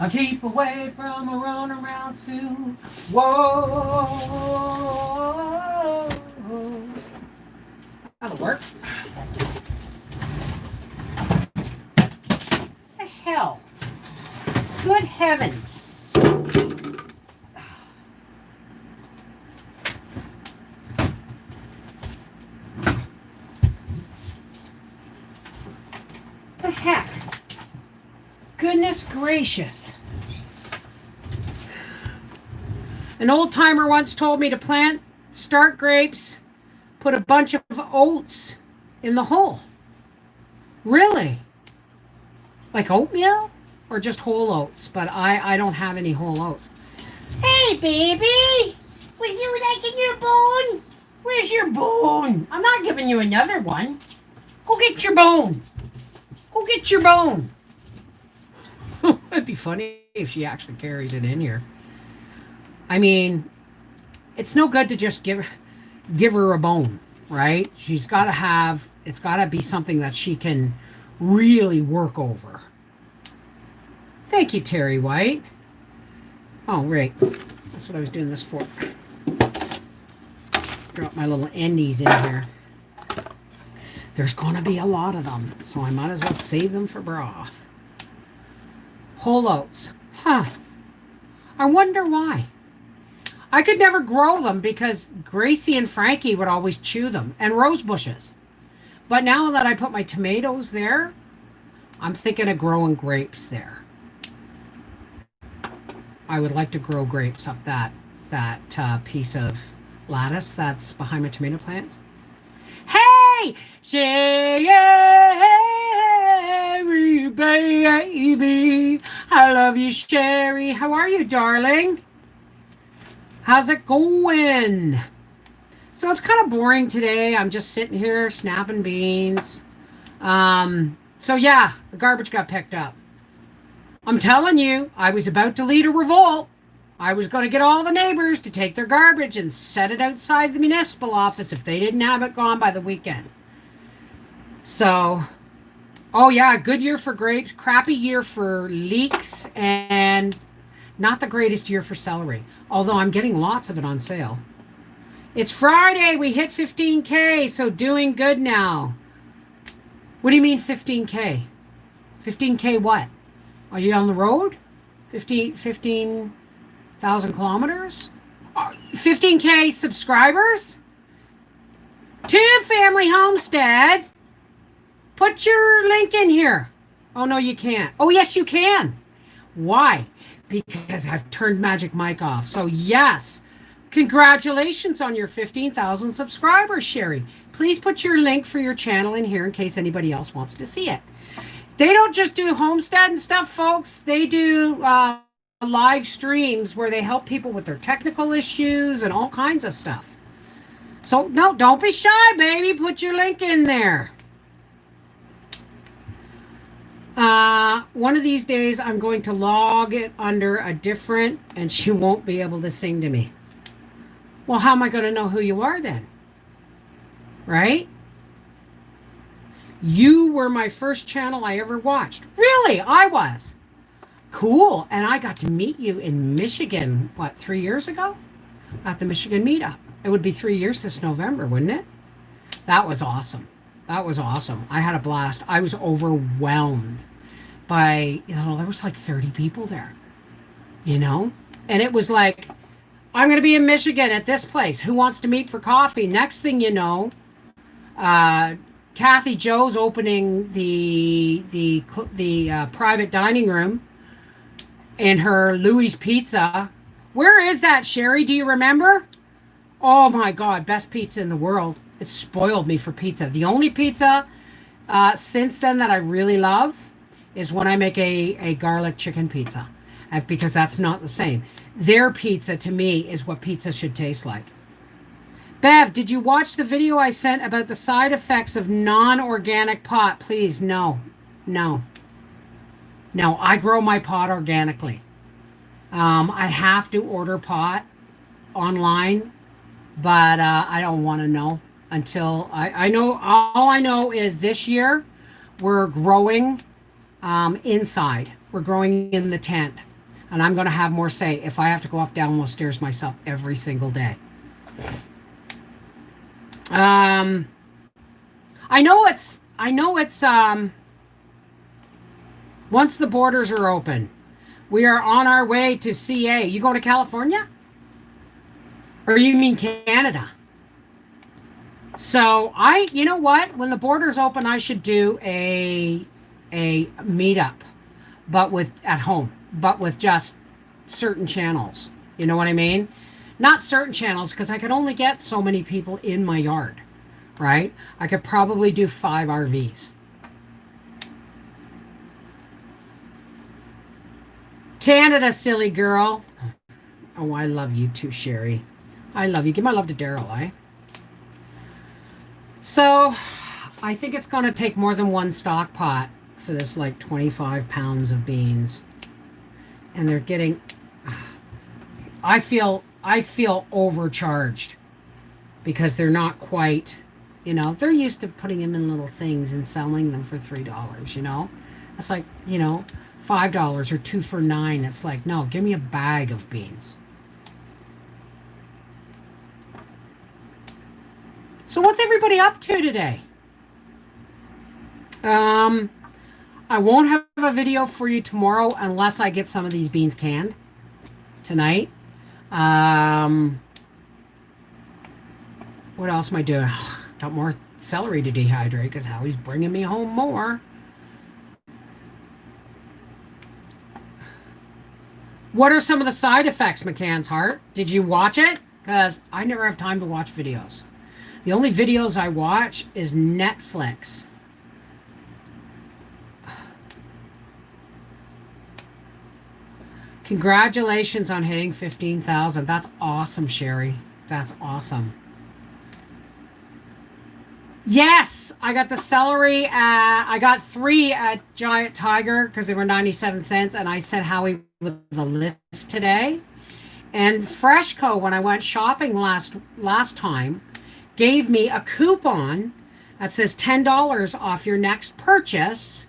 Speaker 1: I'll keep away from a run around soon. Whoa. That'll work. Good heavens. The heck? Goodness gracious. An old timer once told me to start grapes, put a bunch of oats in the hole. Really? Like oatmeal? Or just whole oats? But I don't have any whole oats. Hey, baby! Was you liking your bone? Where's your bone? I'm not giving you another one. Go get your bone. Go get your bone. It'd be funny if she actually carries it in here. I mean, it's no good to just give her a bone, right? She's got to have, it's got to be something that she can really work over. Thank you, Terry White. Oh, right. That's what I was doing this for. Drop my little endies in here. There's going to be a lot of them, so I might as well save them for broth. Whole oats. Huh. I wonder why. I could never grow them because Gracie and Frankie would always chew them, and rose bushes. But now that I put my tomatoes there, I'm thinking of growing grapes there. I would like to grow grapes up that piece of lattice that's behind my tomato plants. Hey, Sherry, baby, I love you, Sherry. How are you, darling? How's it going? So it's kind of boring today. I'm just sitting here snapping beans. So yeah, the garbage got picked up. I'm telling you, I was about to lead a revolt. I was going to get all the neighbors to take their garbage and set it outside the municipal office if they didn't have it gone by the weekend. So, oh yeah, good year for grapes, crappy year for leeks, and not the greatest year for celery. Although I'm getting lots of it on sale. It's Friday. We hit 15K, so doing good now. What do you mean 15K? 15K what? Are you on the road? 15,000 kilometers? 15K subscribers? To Family Homestead. Put your link in here. Oh, no, you can't. Oh, yes, you can. Why? Because I've turned Magic Mike off. So, yes, congratulations on your 15,000 subscribers, Sherry. Please put your link for your channel in here in case anybody else wants to see it. They don't just do homestead and stuff, folks. They do live streams where they help people with their technical issues and all kinds of stuff. So, no, don't be shy, baby. Put your link in there. One of these days, I'm going to log it under a different, and she won't be able to sing to me. Well, how am I going to know who you are then? Right? You were my first channel I ever watched. Really? I was. Cool. And I got to meet you in Michigan, 3 years ago? At the Michigan meetup. It would be 3 years this November, wouldn't it? That was awesome. That was awesome. I had a blast. I was overwhelmed by, there was like 30 people there, And it was like, I'm going to be in Michigan at this place. Who wants to meet for coffee? Next thing you know, Kathy Joe's opening the private dining room in her Louis Pizza. Where is that, Sherry? Do you remember? Oh my God, best pizza in the world. It spoiled me for pizza. The only pizza since then that I really love is when I make a garlic chicken pizza, because that's not the same. Their pizza to me is what pizza should taste like. Bev, did you watch the video I sent about the side effects of non-organic pot? Please, no. I grow my pot organically. I have to order pot online, but I don't want to know until I know. All I know is this year we're growing inside. We're growing in the tent, and I'm going to have more say if I have to go up down those stairs myself every single day. I know it's once the borders are open, We are on our way to CA. You going to California? Or you mean Canada? So you know what? When the borders open, I should do a meetup, but with at home, but with just certain channels. You know what I mean? Not certain channels because I could only get so many people in my yard, right? I could probably do 5 RVs. Canada, silly girl. Oh, I love you too, Sherry. I love you. Give my love to Daryl, eh? So, I think it's going to take more than one stock pot for this, like 25 pounds of beans. And they're getting... I feel overcharged because they're not quite, you know, they're used to putting them in little things and selling them for $3, you know? It's like, you know, $5 or 2 for $9. It's like, no, give me a bag of beans. So what's everybody up to today? I won't have a video for you tomorrow unless I get some of these beans canned tonight. What else am I doing? Got more celery to dehydrate because Howie's bringing me home more. What are some of the side effects, McCann's Heart? Did you watch it? Because I never have time to watch videos. The only videos I watch is Netflix. Congratulations on hitting 15,000. That's awesome, Sherry. That's awesome. Yes, I got the celery. I got 3 at Giant Tiger because they were 97 cents, and I sent Howie with the list today. And Freshco, when I went shopping last time, gave me a coupon that says $10 off your next purchase,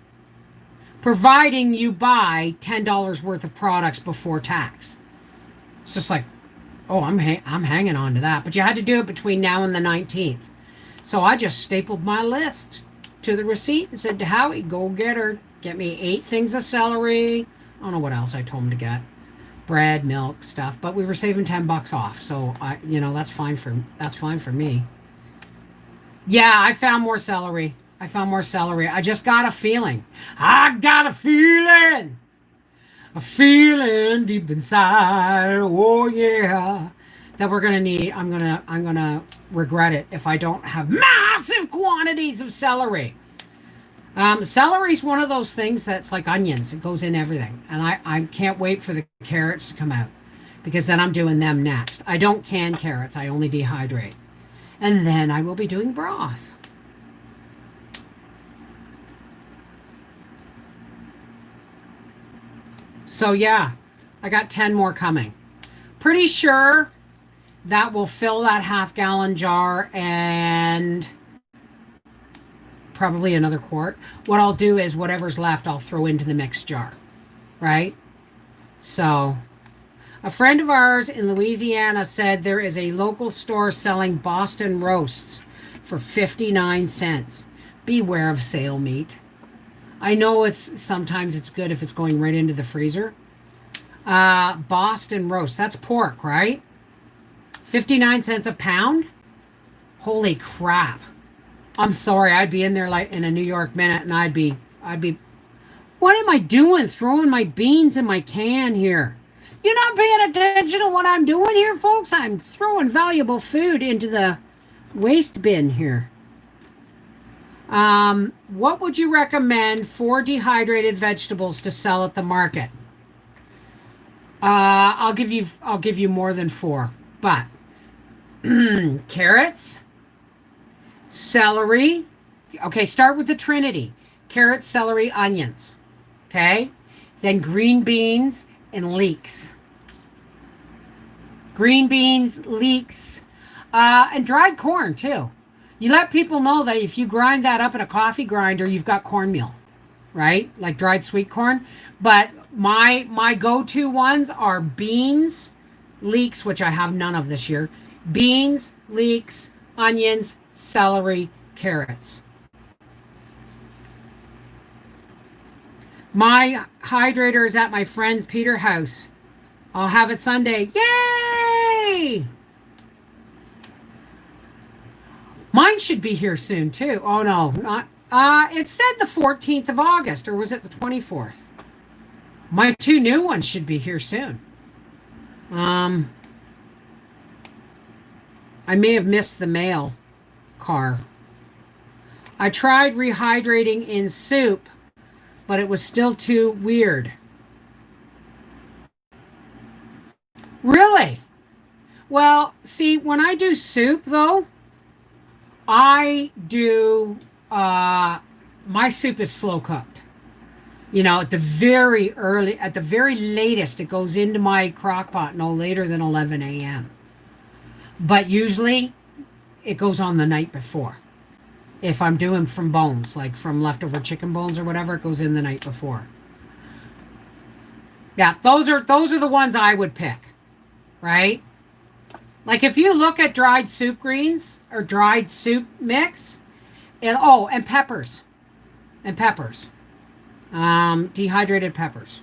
Speaker 1: providing you buy $10 worth of products before tax. It's just like, oh, I'm hanging on to that. But you had to do it between now and the 19th. So I just stapled my list to the receipt and said to Howie, go get her. Get me 8 things of celery. I don't know what else I told him to get. Bread, milk, stuff. But we were saving $10 off. So that's fine for me. Yeah, I found more celery. I just got a feeling. A feeling deep inside. Oh yeah. That we're gonna need. I'm gonna regret it if I don't have massive quantities of celery. Celery's one of those things that's like onions. It goes in everything, and I can't wait for the carrots to come out because then I'm doing them next. I don't can carrots. I only dehydrate, and then I will be doing broth. So yeah, I got 10 more coming. Pretty sure that will fill that half-gallon jar and probably another quart. What I'll do is whatever's left, I'll throw into the mixed jar, right? So a friend of ours in Louisiana said there is a local store selling Boston roasts for 59 cents. Beware of sale meat. I know sometimes it's good if it's going right into the freezer. Boston roast, that's pork, right? 59 cents a pound? Holy crap. I'm sorry, I'd be in there like in a New York minute and I'd be, what am I doing? Throwing my beans in my can here. You're not paying attention to what I'm doing here, folks? I'm throwing valuable food into the waste bin here. What would you recommend for dehydrated vegetables to sell at the market? I'll give you more than 4, but carrots, celery. Okay, start with the Trinity. Carrots, celery, onions. Okay? Then green beans and leeks. Green beans, leeks, and dried corn too. You let people know that if you grind that up in a coffee grinder, you've got cornmeal, right? Like dried sweet corn. But my go-to ones are beans, leeks, which I have none of this year. Beans, leeks, onions, celery, carrots. My hydrator is at my friend's Peter house. I'll have it Sunday. Yay! Mine should be here soon too. Oh no, not. It said the 14th of August, or was it the 24th? My two new ones should be here soon. Um, I may have missed the mail car. I tried rehydrating in soup, but it was still too weird. Really? Well, see, when I do soup though, I do my soup is slow cooked. You know, at the very latest, it goes into my crock pot no later than 11 a.m. But usually it goes on the night before. If I'm doing from bones, like from leftover chicken bones or whatever, it goes in the night before. Yeah, those are the ones I would pick, right? Like if you look at dried soup greens or dried soup mix, and peppers. And peppers. Dehydrated peppers.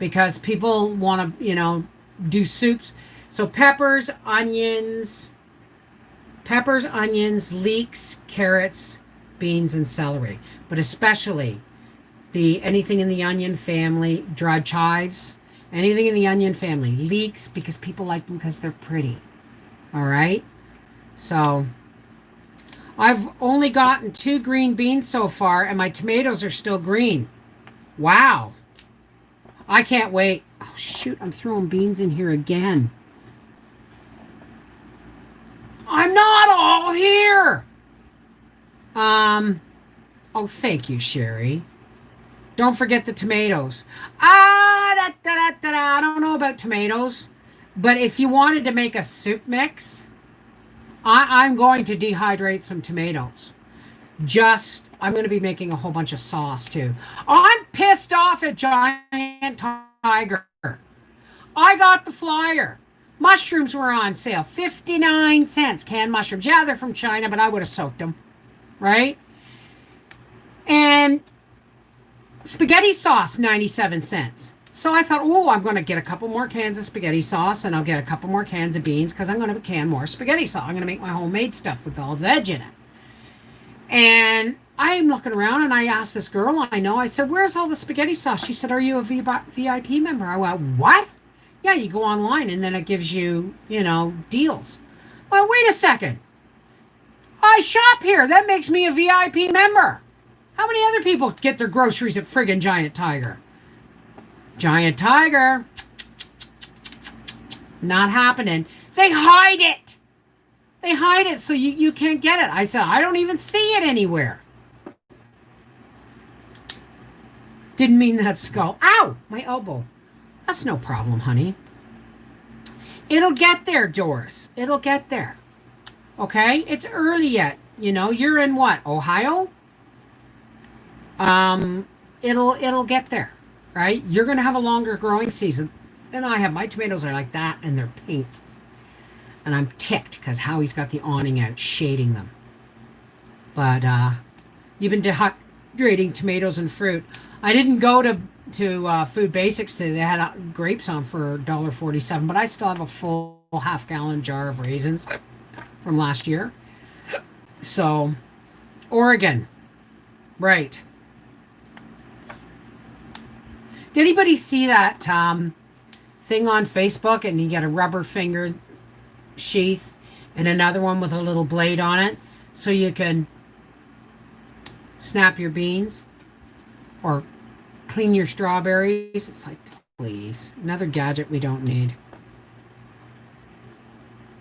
Speaker 1: Because people want to, do soups. So peppers, onions, leeks, carrots, beans, and celery. But especially anything in the onion family, dried chives, anything in the onion family. Leeks, because people like them because they're pretty. All right? So I've only gotten 2 green beans so far, and my tomatoes are still green. Wow. I can't wait. Oh, shoot, I'm throwing beans in here again. I'm not all here. Oh, thank you, Sherry. Don't forget the tomatoes. I don't know about tomatoes, but if you wanted to make a soup mix, I'm going to dehydrate some tomatoes. I'm going to be making a whole bunch of sauce too. I'm pissed off at Giant Tiger. I got the flyer. Mushrooms were on sale, 59 cents. Canned mushrooms. Yeah, they're from China, but I would have soaked them, right? And spaghetti sauce, 97 cents. So I thought, I'm going to get a couple more cans of spaghetti sauce, and I'll get a couple more cans of beans because I'm going to can more spaghetti sauce. I'm going to make my homemade stuff with all veg in it. And I'm looking around, and I asked this girl I know, I said, where's all the spaghetti sauce? She said, are you a VIP member? I went, what? Yeah, you go online, and then it gives you, deals. Well, wait a second. I shop here. That makes me a VIP member. How many other people get their groceries at friggin' Giant Tiger? Giant Tiger. Not happening. They hide it. They hide it so you can't get it. I said, I don't even see it anywhere. Didn't mean that skull. Ow! My elbow. That's no problem, honey. It'll get there, Doris. It'll get there. Okay? It's early yet. You're in what? Ohio? It'll get there. Right? You're going to have a longer growing season than I have. My tomatoes are like that, and they're pink. And I'm ticked because Howie's got the awning out shading them. But you've been dehydrating tomatoes and fruit. I didn't go to Food Basics today. They had grapes on for $1.47, but I still have a full half-gallon jar of raisins from last year. So, Oregon. Right. Did anybody see that thing on Facebook, and you get a rubber finger sheath and another one with a little blade on it so you can snap your beans or clean your strawberries? It's like, please, another gadget we don't need.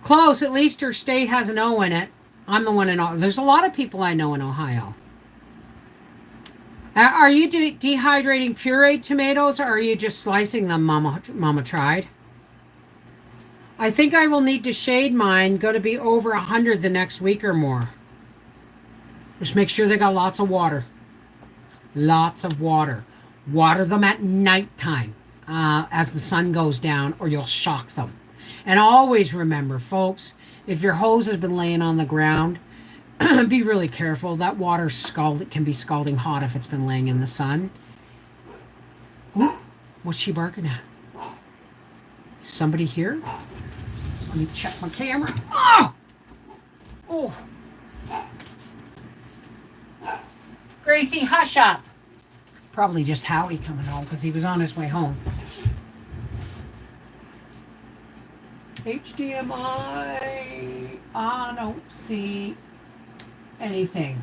Speaker 1: Close. At least her state has an O in it. I'm the one in Ohio. There's a lot of people I know in Ohio. Are you dehydrating pureed tomatoes, or are you just slicing them, Mama tried? I think I will need to shade mine. Going to be over 100 the next week or more. Just make sure they got lots of water. Lots of water. Water them at nighttime as the sun goes down, or you'll shock them. And always remember, folks, if your hose has been laying on the ground, be really careful. That water can be scalding hot if it's been laying in the sun. Ooh, what's she barking at? Is somebody here? Let me check my camera. Oh! Oh! Gracie, hush up. Probably just Howie coming home because he was on his way home. HDMI. I don't see anything.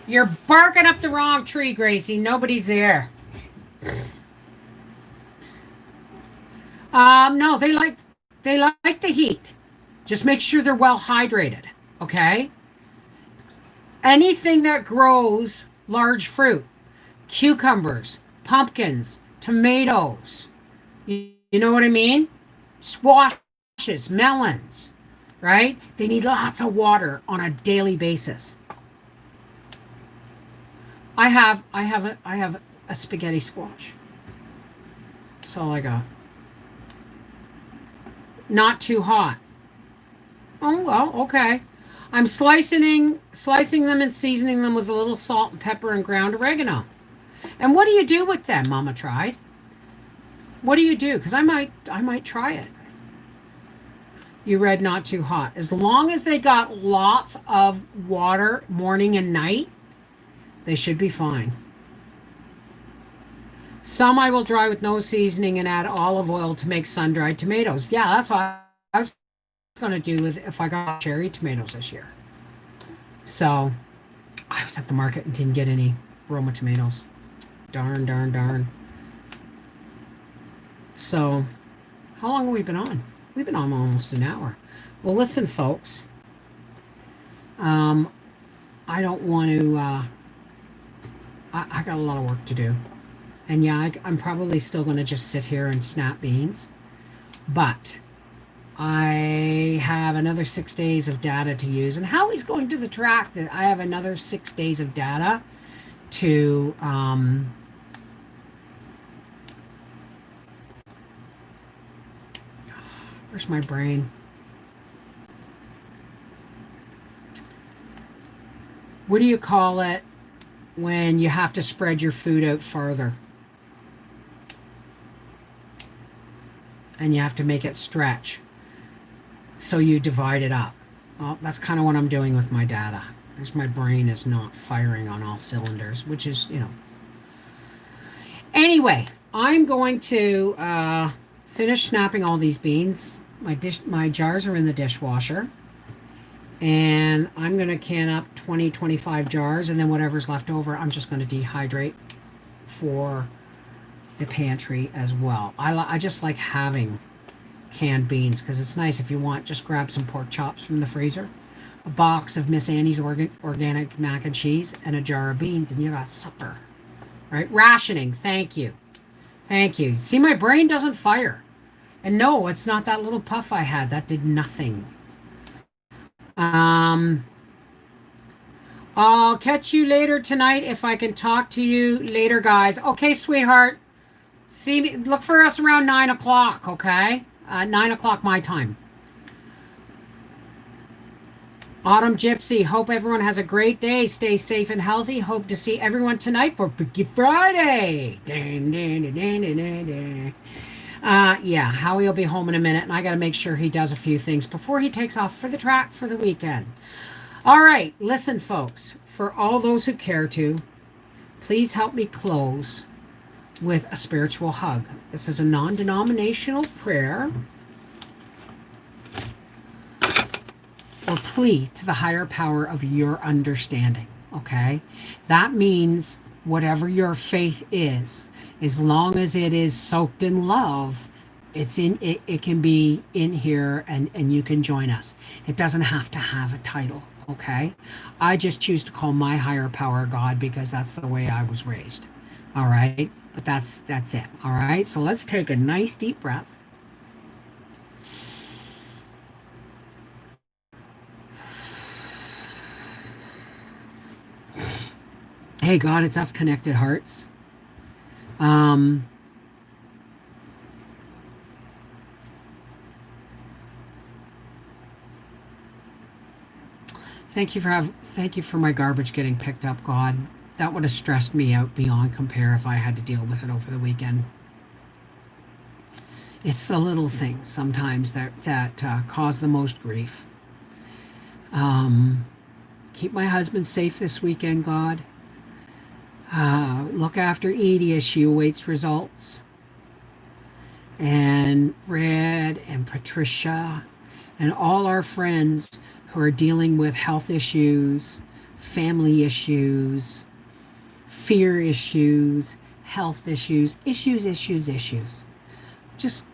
Speaker 1: You're barking up the wrong tree, Gracie. Nobody's there. No, they like the heat. Just make sure they're well hydrated. Okay? Anything that grows large fruit, cucumbers, pumpkins, tomatoes. You know what I mean? Squashes, melons, right? They need lots of water on a daily basis. I have a spaghetti squash. That's all I got. Not too hot. Oh well, okay. I'm slicing them and seasoning them with a little salt and pepper and ground oregano. And what do you do with them, Mama tried? What do you do? Because I might try it. You read not too hot. As long as they got lots of water morning and night, they should be fine. Some I will dry with no seasoning and add olive oil to make sun-dried tomatoes. Yeah, that's what I was going to do with if I got cherry tomatoes this year. So I was at the market and didn't get any Roma tomatoes. Darn, darn, darn. So how long have we been on? We've been on almost an hour. Well, listen, folks. I don't want to. I got a lot of work to do, and yeah, I'm probably still going to just sit here and snap beans, but I have another 6 days of data to use. And Howie's going to the track that I have another 6 days of data to. Where's my brain? What do you call it when you have to spread your food out farther? And you have to make it stretch. So you divide it up. Well, that's kind of what I'm doing with my data. Because my brain is not firing on all cylinders, which is, Anyway, I'm going to finish snapping all these beans. My jars are in the dishwasher. And I'm going to can up 25 jars, and then whatever's left over, I'm just going to dehydrate for the pantry as well. I just like having canned beans because it's nice. If you want, just grab some pork chops from the freezer, a box of Miss Annie's organic mac and cheese, and a jar of beans, and you got supper. Right? Rationing. Thank you. Thank you. See, my brain doesn't fire. And no, it's not that little puff I had. That did nothing. I'll catch you later tonight if I can talk to you later, guys. Okay, sweetheart. See me. Look for us around 9 o'clock, okay? 9 o'clock my time. Autumn Gypsy, hope everyone has a great day. Stay safe and healthy. Hope to see everyone tonight for Freaky Friday. Yeah, Howie will be home in a minute, and I got to make sure he does a few things before he takes off for the track for the weekend. All right, listen, folks, for all those who care to, please help me close with a spiritual hug. This is a non-denominational prayer or plea to the higher power of your understanding, okay? That means whatever your faith is, as long as it is soaked in love, it can be in here and you can join us. It doesn't have to have a title, okay? I just choose to call my higher power God because that's the way I was raised. All right? But that's it. All right? So let's take a nice deep breath. Hey God, it's us connected hearts. Thank you for my garbage getting picked up, God. That would have stressed me out beyond compare if I had to deal with it over the weekend. It's the little things sometimes that cause the most grief. Um, Keep my husband safe this weekend, God. Look after Edie as she awaits results. And Red and Patricia and all our friends who are dealing with health issues, family issues, fear issues, health issues, issues. Just,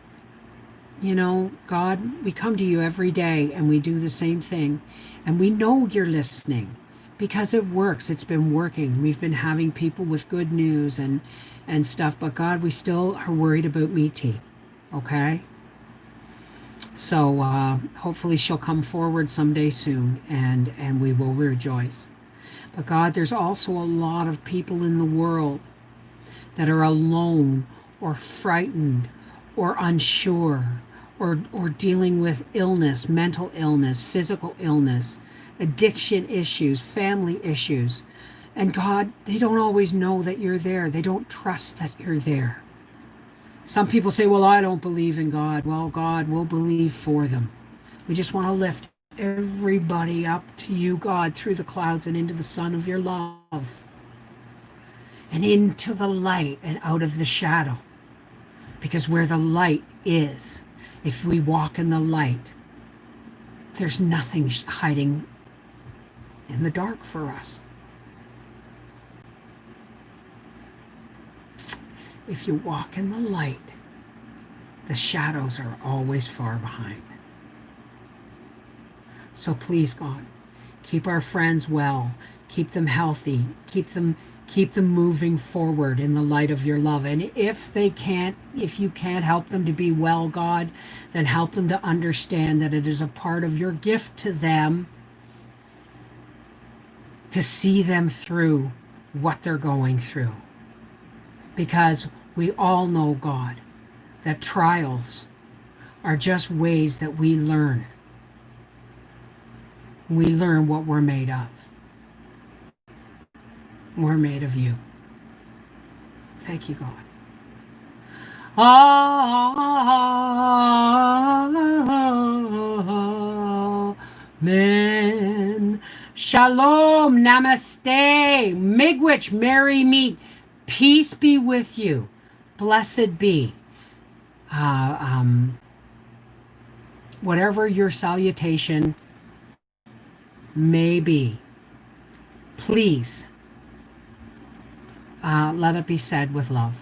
Speaker 1: God, we come to you every day and we do the same thing. And we know you're listening because it works. It's been working. We've been having people with good news and stuff. But God, we still are worried about Meaty. Okay? So hopefully she'll come forward someday soon and we will rejoice. But God, there's also a lot of people in the world that are alone or frightened or unsure or dealing with illness, mental illness, physical illness, addiction issues, family issues. And God, they don't always know that you're there. They don't trust that you're there. Some people say, well, I don't believe in God. Well, God will believe for them. We just want to lift everybody up to you, God, through the clouds and into the sun of your love and into the light and out of the shadow. Because where the light is, if we walk in the light, there's nothing hiding in the dark for us. If you walk in the light, the shadows are always far behind. So please, God, keep our friends well, keep them healthy, keep them moving forward in the light of your love. And if you can't help them to be well, God, then help them to understand that it is a part of your gift to them to see them through what they're going through. Because we all know, God, that trials are just ways that we learn. We learn what we're made of. We're made of you. Thank you, God. Amen. Shalom. Namaste. Miigwech. Merry meet. Peace be with you. Blessed be. Whatever your salutation may be, please let it be said with love.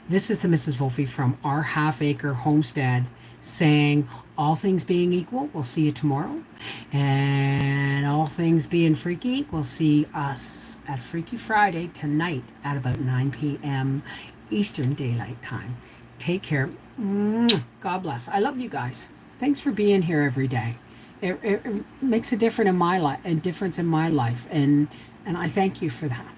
Speaker 1: This is the Mrs. Wolfe from our half-acre homestead saying, all things being equal, we'll see you tomorrow. And all things being freaky, we'll see us at Freaky Friday tonight at about 9 p.m. Eastern Daylight Time. Take care. God bless. I love you guys. Thanks for being here every day. It makes a difference in my life, and I thank you for that.